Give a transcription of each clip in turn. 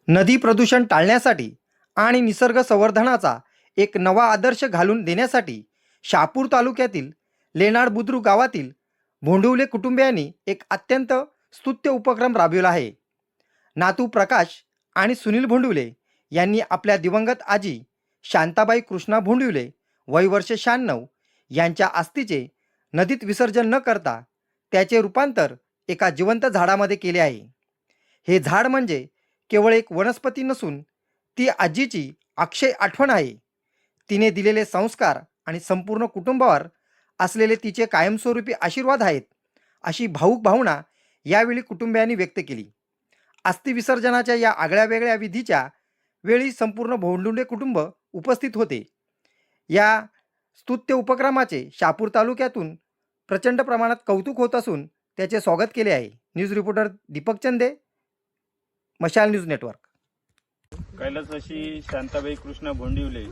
नदी प्रदूषण टाळण्यासाठी आणि निसर्ग संवर्धनाचा एक नवा आदर्श घालून देण्यासाठी शहापूर तालुक्यातील लेनाड बुद्रुक गावातील भोंडिवले कुटुंबियांनी एक अत्यंत स्तुत्य उपक्रम राबविला आहे। नातू प्रकाश आणि सुनील भोंडिवले यांनी आपल्या दिवंगत आजी शांताबाई कृष्णा भोंडिवले वय वर्ष 96 यांच्या अस्थीचे नदीत विसर्जन न करता त्याचे रूपांतर एका जिवंत झाडामध्ये केले आहे। हे झाड म्हणजे केवळ एक वनस्पती नसून ती आजीची अक्षय आठवण आहे। तिने दिलेले संस्कार आणि संपूर्ण कुटुंबावर असलेले तिचे कायमस्वरूपी आशीर्वाद आहेत, अशी भावूक भावना यावेळी कुटुंबियांनी व्यक्त केली। अस्थि विसर्जनाच्या या आगळ्यावेगळ्या विधीच्या वेळी संपूर्ण भोंडुंडे कुटुंब उपस्थित होते। या स्तुत्य उपक्रमाचे शहापूर तालुक्यातून प्रचंड प्रमाणात कौतुक होत असून त्याचे स्वागत केले आहे। न्यूज रिपोर्टर दीपक चंदे, मशाल न्यूज नेटवर्क। कैलासवासी शांताबाई कृष्णा भोंडिवले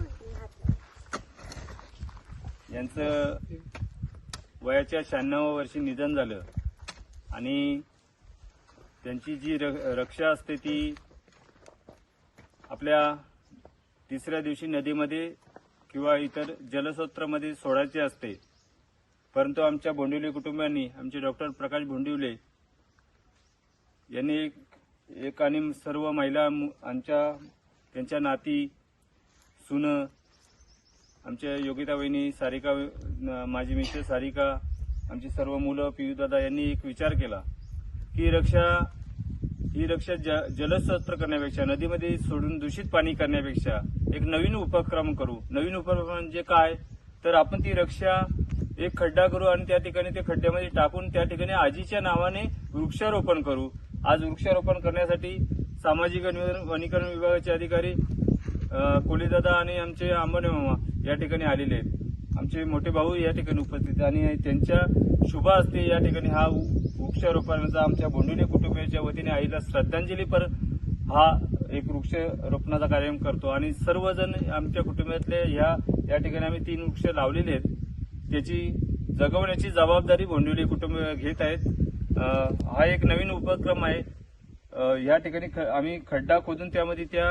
यांचं वयाच्या 96व्या वर्षी निधन झालं आणि त्यांची जी रक्षा असते ती आपल्या तिसऱ्या दिवशी नदीमध्ये किंवा इतर जलस्रोतामध्ये सोडायची असते। परंतु आमच्या भोंडिवले कुटुंबियांनी आमचे डॉक्टर प्रकाश भोंडिवले यांनी एक आणि सर्व महिला त्यांच्या नाती सुन आमच्या योगिता वहिनी सारिका, माझी मित्र सारिका, आमची सर्व मुलं पियूदादा यांनी एक विचार केला की ही रक्षा जलस्रोत करण्यापेक्षा नदीमध्ये सोडून दूषित पाणी करण्यापेक्षा एक नवीन उपक्रम करू। नवीन उपक्रम म्हणजे काय तर आपण ती रक्षा एक खड्डा करू आणि त्या ठिकाणी ते खड्ड्यामध्ये टाकून त्या ठिकाणी आजीच्या नावाने वृक्षारोपण करू। आज वृक्षारोपण करण्यासाठी सामाजिक वनीकरण विभागाचे अधिकारी कोलीदादा आणि आमचे आंबणे मामा या ठिकाणी आलेले आहेत। आमचे मोठे भाऊ या ठिकाणी उपस्थित आणि त्यांच्या शुभ हस्ते या ठिकाणी हा वृक्षारोपणाचा आमच्या भोंडिवले कुटुंबियांच्या वतीने आईला श्रद्धांजली पर हा एक वृक्षारोपणाचा कार्यक्रम करतो आणि सर्वजण आमच्या कुटुंबातले या ठिकाणी आम्ही 3 वृक्ष लावलेले आहेत। त्याची जगवण्याची जबाबदारी भोंडिवले कुटुंब घेत आहेत। हा एक नवीन उपक्रम आहे। या ठिकाणी आम्ही खड्डा खोदून त्यामध्ये त्या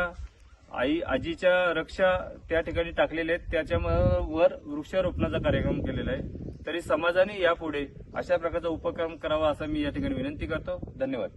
आजीच्या रक्षा त्या ठिकाणी टाकलेल्या आहेत, त्याच्यावर वृक्षारोपणाचा कार्यक्रम केलेला आहे। तरी समाजाने यापुढे अशा प्रकारचा उपक्रम करावा असं मी या ठिकाणी विनंती करतो। धन्यवाद।